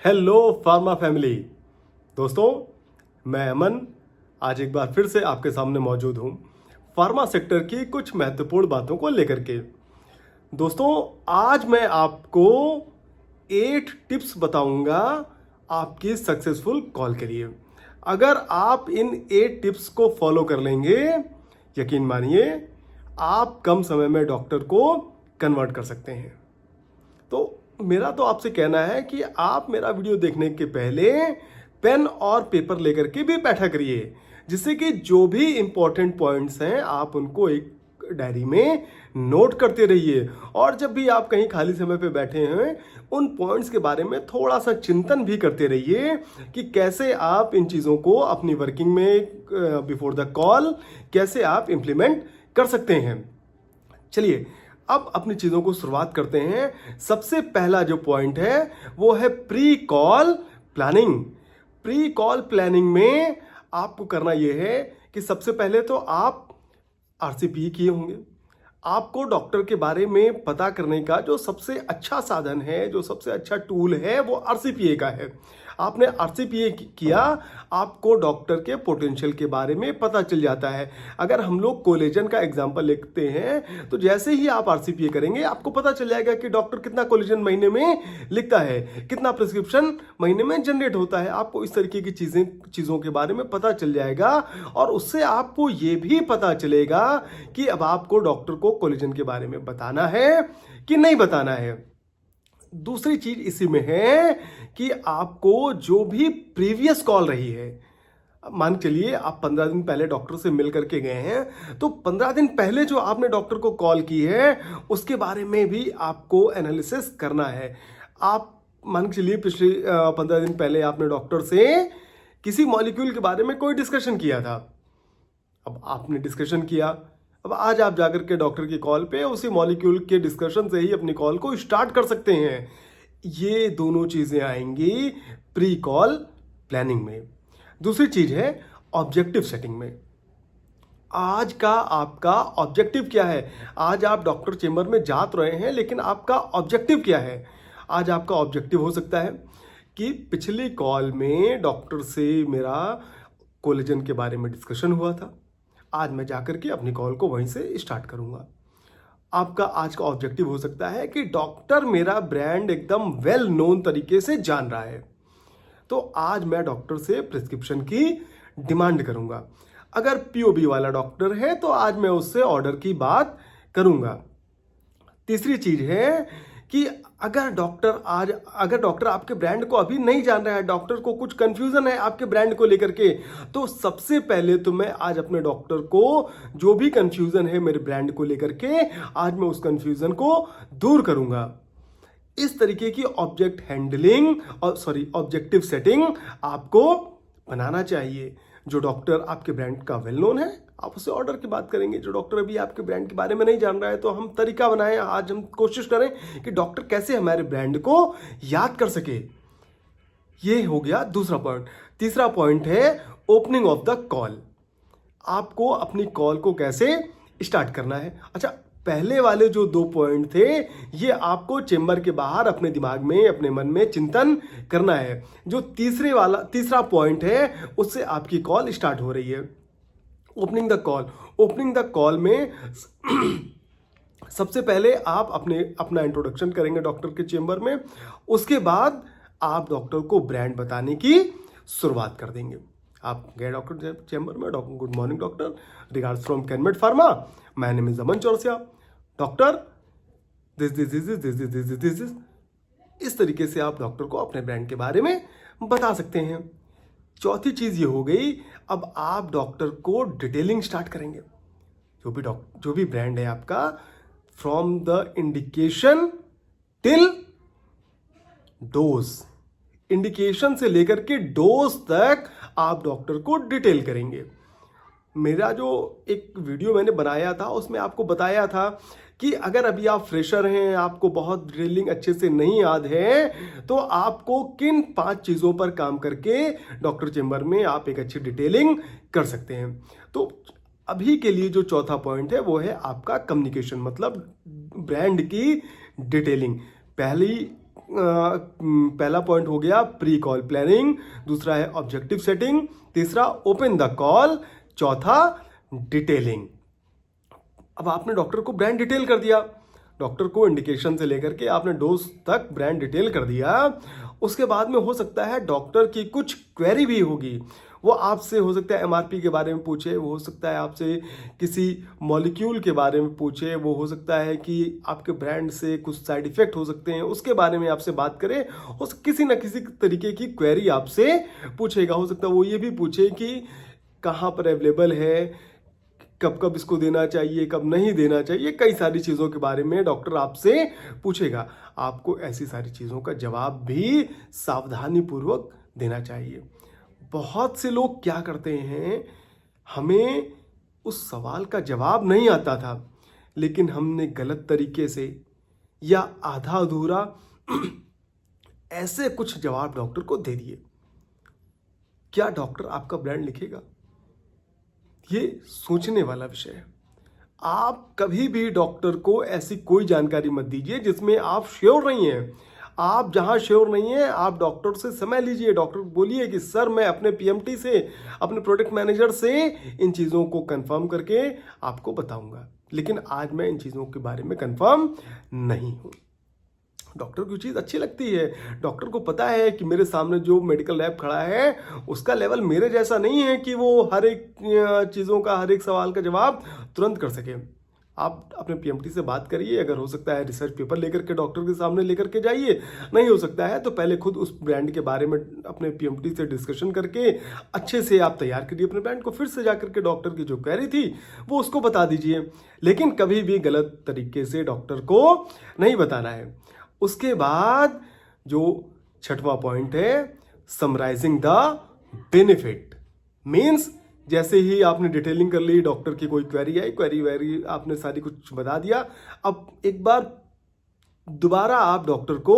Hello pharma family. दोस्तों, मैं अमन आज एक बार फिर से आपके सामने मौजूद हूँ फार्मा सेक्टर की कुछ महत्वपूर्ण बातों को लेकर के। दोस्तों, आज मैं आपको 8 टिप्स बताऊंगा आपकी सक्सेसफुल कॉल के लिए। अगर आप इन 8 टिप्स को फॉलो कर लेंगे, यकीन मानिए आप कम समय में डॉक्टर को कन्वर्ट कर सकते हैं। तो मेरा तो आपसे कहना है कि आप मेरा वीडियो देखने के पहले पेन और पेपर लेकर के भी बैठा करिए, जिससे कि जो भी इंपॉर्टेंट पॉइंट्स हैं आप उनको एक डायरी में नोट करते रहिए। और जब भी आप कहीं खाली समय पे बैठे हैं, उन पॉइंट्स के बारे में थोड़ा सा चिंतन भी करते रहिए कि कैसे आप इन चीज़ों को अपनी वर्किंग में बिफोर द कॉल कैसे आप इम्प्लीमेंट कर सकते हैं। चलिए अब अपनी चीज़ों को शुरुआत करते हैं। सबसे पहला जो पॉइंट है वो है pre call planning. Pre call planning में आपको करना यह है कि सबसे पहले तो आप आरसीपीए किए होंगे। आपको डॉक्टर के बारे में पता करने का जो सबसे अच्छा साधन है, जो सबसे अच्छा टूल है, वो आरसीपीए का है। आपने आरसीपीए किया, आपको डॉक्टर के पोटेंशियल के बारे में पता चल जाता है। अगर हम लोग कोलेजन का एग्जांपल लेते हैं, तो जैसे ही आप आरसीपीए करेंगे आपको पता चल जाएगा कि डॉक्टर कितना कोलेजन महीने में लिखता है, कितना प्रिस्क्रिप्शन महीने में जनरेट होता है। आपको इस तरीके की चीज़ों के बारे में पता चल जाएगा और उससे आपको ये भी पता चलेगा कि अब आपको डॉक्टर को कोलेजन के बारे में बताना है कि नहीं बताना है। दूसरी चीज इसी में है कि आपको जो भी प्रीवियस कॉल रही है, मान चलिए आप 15 दिन पहले डॉक्टर से मिल करके गए हैं, तो 15 दिन पहले जो आपने डॉक्टर को कॉल की है उसके बारे में भी आपको एनालिसिस करना है। आप मान के चलिए पिछले 15 दिन पहले आपने डॉक्टर से किसी मॉलिक्यूल के बारे में कोई डिस्कशन किया था। अब आपने डिस्कशन किया, अब आज आप जाकर के डॉक्टर की कॉल पे उसी मॉलिक्यूल के डिस्कशन से ही अपनी कॉल को स्टार्ट कर सकते हैं। ये दोनों चीजें आएंगी प्री कॉल प्लानिंग में। दूसरी चीज है ऑब्जेक्टिव सेटिंग में। आज का आपका ऑब्जेक्टिव क्या है? आज आप डॉक्टर चेंबर में जा तो रहे हैं, लेकिन आपका ऑब्जेक्टिव क्या है? आज आपका ऑब्जेक्टिव हो सकता है कि पिछली कॉल में डॉक्टर से मेरा कोलेजन के बारे में डिस्कशन हुआ था, आज मैं जाकर के अपनी कॉल को वहीं से स्टार्ट करूंगा। आपका आज का ऑब्जेक्टिव हो सकता है कि डॉक्टर मेरा ब्रांड एकदम वेल नोन तरीके से जान रहा है, तो आज मैं डॉक्टर से प्रिस्क्रिप्शन की डिमांड करूंगा। अगर पीओबी वाला डॉक्टर है तो आज मैं उससे ऑर्डर की बात करूंगा। तीसरी चीज है कि अगर डॉक्टर आपके ब्रांड को अभी नहीं जान रहा है, डॉक्टर को कुछ कंफ्यूजन है आपके ब्रांड को लेकर के, तो सबसे पहले तो मैं आज अपने डॉक्टर को जो भी कंफ्यूजन है मेरे ब्रांड को लेकर के, आज मैं उस कंफ्यूजन को दूर करूंगा। इस तरीके की ऑब्जेक्टिव सेटिंग आपको बनाना चाहिए। जो डॉक्टर आपके ब्रांड का वेल नोन है, आप उससे ऑर्डर की बात करेंगे। जो डॉक्टर अभी आपके ब्रांड के बारे में नहीं जान रहा है, तो हम तरीका बनाएं, आज हम कोशिश करें कि डॉक्टर कैसे हमारे ब्रांड को याद कर सके। ये हो गया दूसरा पॉइंट। तीसरा पॉइंट है ओपनिंग ऑफ द कॉल। आपको अपनी कॉल को कैसे स्टार्ट करना है। अच्छा, पहले वाले जो 2 पॉइंट थे, ये आपको चेंबर के बाहर अपने दिमाग में, अपने मन में चिंतन करना है। जो तीसरा पॉइंट है, उससे आपकी कॉल स्टार्ट हो रही है। Opening the call. Opening the call में सबसे पहले आप अपना इंट्रोडक्शन करेंगे डॉक्टर के चेंबर में। उसके बाद आप डॉक्टर को ब्रांड बताने की शुरुआत कर देंगे। आप गए डॉक्टर चेंबर में, doctor good morning doctor, regards from Canmed pharma, my name is Aman Chaurasia, doctor this इस तरीके से आप डॉक्टर को अपने ब्रांड के बारे में बता सकते हैं। चौथी चीज ये हो गई, अब आप डॉक्टर को डिटेलिंग स्टार्ट करेंगे। जो भी ब्रांड है आपका, from the indication till dose, indication से लेकर के डोज तक आप डॉक्टर को डिटेल करेंगे। मेरा जो एक वीडियो मैंने बनाया था उसमें आपको बताया था कि अगर अभी आप फ्रेशर हैं, आपको बहुत ड्रिलिंग अच्छे से नहीं याद है, तो आपको किन 5 चीज़ों पर काम करके डॉक्टर चेंबर में आप एक अच्छी डिटेलिंग कर सकते हैं। तो अभी के लिए जो चौथा पॉइंट है वो है आपका कम्युनिकेशन, मतलब ब्रांड की डिटेलिंग। पहला पॉइंट हो गया प्री कॉल प्लानिंग, दूसरा है ऑब्जेक्टिव सेटिंग, तीसरा ओपन द कॉल, चौथा डिटेलिंग। अब आपने डॉक्टर को ब्रांड डिटेल कर दिया, डॉक्टर को इंडिकेशन से लेकर के आपने डोज तक ब्रांड डिटेल कर दिया। उसके बाद में हो सकता है डॉक्टर की कुछ क्वेरी भी होगी, वो आपसे हो सकता है एमआरपी के बारे में पूछे, वो हो सकता है आपसे किसी मॉलिक्यूल के बारे में पूछे, वो हो सकता है कि आपके ब्रांड से कुछ साइड इफेक्ट हो सकते हैं उसके बारे में आपसे बात करे, किसी न किसी तरीके की क्वेरी आपसे पूछेगा। हो सकता है वो ये भी पूछे कि कहाँ पर अवेलेबल है, कब कब इसको देना चाहिए, कब नहीं देना चाहिए, कई सारी चीज़ों के बारे में डॉक्टर आपसे पूछेगा। आपको ऐसी सारी चीज़ों का जवाब भी सावधानी पूर्वक देना चाहिए। बहुत से लोग क्या करते हैं, हमें उस सवाल का जवाब नहीं आता था, लेकिन हमने गलत तरीके से या आधा अधूरा ऐसे कुछ जवाब डॉक्टर को दे दिए। क्या डॉक्टर आपका ब्रांड लिखेगा? ये सोचने वाला विषय है। आप कभी भी डॉक्टर को ऐसी कोई जानकारी मत दीजिए जिसमें आप श्योर नहीं हैं। आप जहां श्योर नहीं है, आप डॉक्टर से समय लीजिए, डॉक्टर को बोलिए कि सर मैं अपने पीएमटी से, अपने प्रोडक्ट मैनेजर से इन चीज़ों को कंफर्म करके आपको बताऊंगा, लेकिन आज मैं इन चीज़ों के बारे में कंफर्म नहीं हूं। डॉक्टर को चीज़ अच्छी लगती है, डॉक्टर को पता है कि मेरे सामने जो मेडिकल लैब खड़ा है उसका लेवल मेरे जैसा नहीं है कि वो हर एक चीज़ों का, हर एक सवाल का जवाब तुरंत कर सके। आप अपने पीएमटी से बात करिए, अगर हो सकता है रिसर्च पेपर लेकर के डॉक्टर के सामने लेकर के जाइए, नहीं हो सकता है तो पहले खुद उस ब्रांड के बारे में अपने पीएमटी से डिस्कशन करके अच्छे से आप तैयार करिए अपने ब्रांड को, फिर से जाकर के डॉक्टर की जो क्वेरी थी वो उसको बता दीजिए, लेकिन कभी भी गलत तरीके से डॉक्टर को नहीं बताना है। उसके बाद जो छठवां पॉइंट है, समराइजिंग द बेनिफिट, मीन्स जैसे ही आपने डिटेलिंग कर ली, डॉक्टर की कोई क्वेरी आई, क्वेरी वेरी आपने सारी कुछ बता दिया, अब एक बार दोबारा आप डॉक्टर को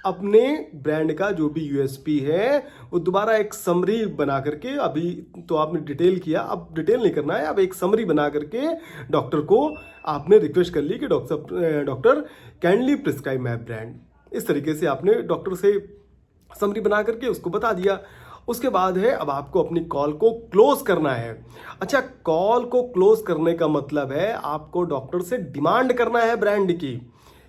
अपने ब्रांड का जो भी यूएसपी है वो दोबारा एक समरी बना करके, अभी तो आपने डिटेल किया, अब डिटेल नहीं करना है, अब एक समरी बना करके डॉक्टर को आपने रिक्वेस्ट कर ली कि doctor kindly prescribe my brand. इस तरीके से आपने डॉक्टर से समरी बना करके उसको बता दिया। उसके बाद है अब आपको अपनी कॉल को क्लोज करना है। अच्छा, कॉल को क्लोज करने का मतलब है आपको डॉक्टर से डिमांड करना है ब्रांड की।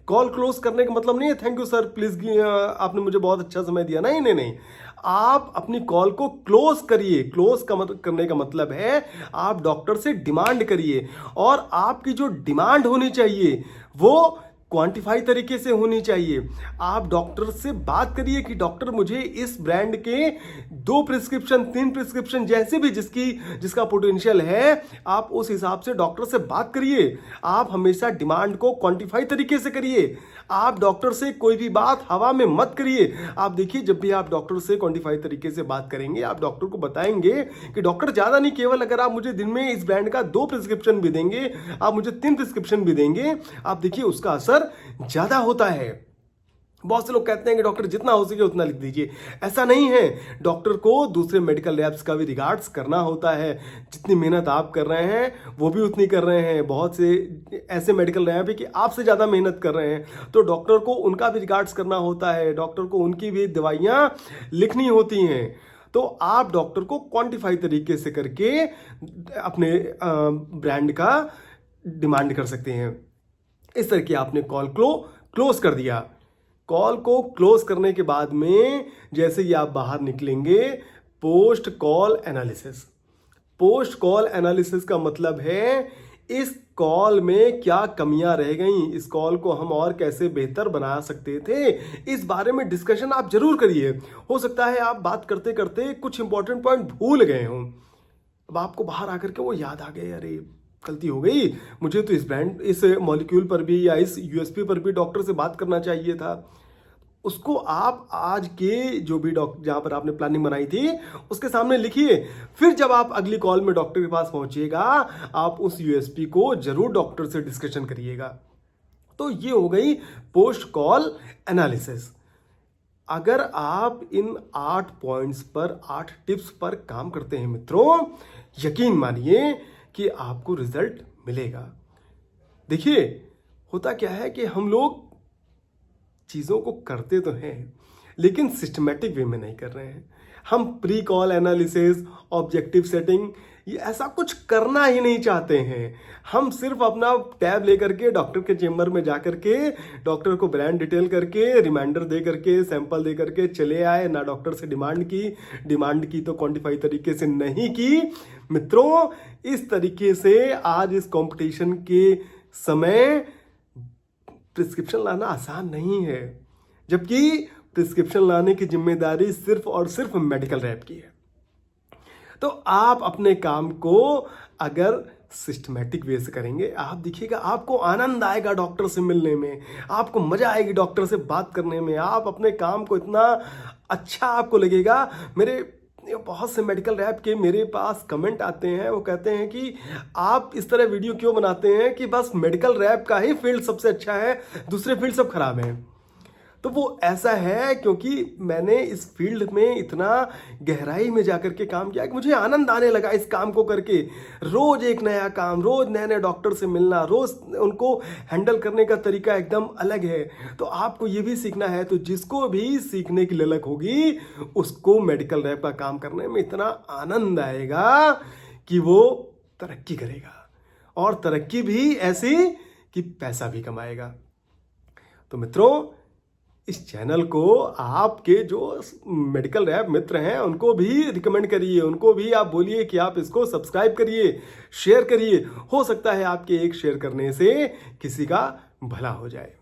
कॉल क्लोज करने का मतलब नहीं है थैंक यू सर प्लीज आपने मुझे बहुत अच्छा समय दिया, नहीं नहीं नहीं, आप अपनी कॉल को क्लोज करिए। क्लोज करने का मतलब है आप डॉक्टर से डिमांड करिए, और आपकी जो डिमांड होनी चाहिए वो क्वांटिफाई तरीके से होनी चाहिए। आप डॉक्टर से बात करिए कि डॉक्टर मुझे इस ब्रांड के 2 प्रिस्क्रिप्शन 3 प्रिस्क्रिप्शन जैसे भी जिसका पोटेंशियल है, आप उस हिसाब से डॉक्टर से बात करिए। आप हमेशा डिमांड को क्वांटिफाई तरीके से करिए। आप डॉक्टर से कोई भी बात हवा में मत करिए। आप देखिए, जब भी आप डॉक्टर से क्वांटिफाई तरीके से बात करेंगे, आप डॉक्टर को बताएंगे कि डॉक्टर ज्यादा नहीं, केवल अगर आप मुझे दिन में इस ब्रांड का 2 प्रिस्क्रिप्शन भी देंगे, आप मुझे 3 प्रिस्क्रिप्शन भी देंगे, आप देखिए उसका असर ज्यादा होता है। बहुत से लोग कहते हैं कि डॉक्टर जितना हो सके उतना लिख दीजिए, ऐसा नहीं है। डॉक्टर को दूसरे मेडिकल लैब्स का भी रिगार्ड्स करना होता है। जितनी मेहनत आप कर रहे हैं वो भी उतनी कर रहे हैं। बहुत से ऐसे मेडिकल लैब है कि आपसे ज़्यादा मेहनत कर रहे हैं, तो डॉक्टर को उनका भी रिगार्ड्स करना होता है, डॉक्टर को उनकी भी दवाइयाँ लिखनी होती हैं। तो आप डॉक्टर को क्वांटिफाई तरीके से करके अपने ब्रांड का डिमांड कर सकते हैं। इस तरह की आपने कॉल को क्लोज कर दिया। कॉल को क्लोज करने के बाद में जैसे ही आप बाहर निकलेंगे, post call analysis. Post call analysis का मतलब है इस कॉल में क्या कमियां रह गई, इस कॉल को हम और कैसे बेहतर बना सकते थे, इस बारे में डिस्कशन आप जरूर करिए। हो सकता है आप बात करते करते कुछ इंपॉर्टेंट पॉइंट भूल गए हों, अब आपको बाहर आकर के वो याद आ गए, अरे गलती हो गई, मुझे तो इस ब्रांड, इस मॉलिक्यूल पर भी या इस यूएसपी पर भी डॉक्टर से बात करना चाहिए था। उसको आप आज के जो भी डॉक्टर जहां पर आपने प्लानिंग बनाई थी उसके सामने लिखिए। फिर जब आप अगली कॉल में डॉक्टर के पास पहुंचिएगा, आप उस यूएसपी को जरूर डॉक्टर से डिस्कशन करिएगा। तो ये हो गई पोस्ट कॉल एनालिसिस। अगर आप इन 8 पॉइंट्स पर, 8 टिप्स पर काम करते हैं मित्रों, यकीन मानिए कि आपको रिजल्ट मिलेगा। देखिए, होता क्या है कि हम लोग चीज़ों को करते तो हैं लेकिन सिस्टमेटिक वे में नहीं कर रहे हैं। हम pre call analysis, objective setting, ये ऐसा कुछ करना ही नहीं चाहते हैं। हम सिर्फ अपना टैब लेकर के डॉक्टर के चेम्बर में जा करके डॉक्टर को ब्रांड डिटेल करके, रिमाइंडर दे करके, सैंपल दे करके चले आए। ना डॉक्टर से डिमांड की तो क्वांटिफाई तरीके से नहीं की। मित्रों, इस तरीके से आज इस कंपटीशन के समय प्रिस्क्रिप्शन लाना आसान नहीं है, जबकि प्रिस्क्रिप्शन लाने की जिम्मेदारी सिर्फ और सिर्फ मेडिकल रैप की है। तो आप अपने काम को अगर सिस्टमैटिक वे से करेंगे, आप देखिएगा आपको आनंद आएगा डॉक्टर से मिलने में, आपको मजा आएगी डॉक्टर से बात करने में, आप अपने काम को इतना अच्छा आपको लगेगा। बहुत से मेडिकल रैप के मेरे पास कमेंट आते हैं, वो कहते हैं कि आप इस तरह वीडियो क्यों बनाते हैं कि बस मेडिकल रैप का ही फील्ड सबसे अच्छा है, दूसरे फील्ड सब खराब हैं। तो वो ऐसा है क्योंकि मैंने इस फील्ड में इतना गहराई में जाकर के काम किया कि मुझे आनंद आने लगा इस काम को करके। रोज एक नया काम, रोज नए नए डॉक्टर से मिलना, रोज उनको हैंडल करने का तरीका एकदम अलग है। तो आपको ये भी सीखना है। तो जिसको भी सीखने की ललक होगी उसको मेडिकल रैप का काम करने में इतना आनंद आएगा कि वो तरक्की करेगा, और तरक्की भी ऐसी कि पैसा भी कमाएगा। तो मित्रों, इस चैनल को आपके जो मेडिकल रैप मित्र हैं उनको भी रिकमेंड करिए, उनको भी आप बोलिए कि आप इसको सब्सक्राइब करिए, शेयर करिए। हो सकता है आपके एक शेयर करने से किसी का भला हो जाए।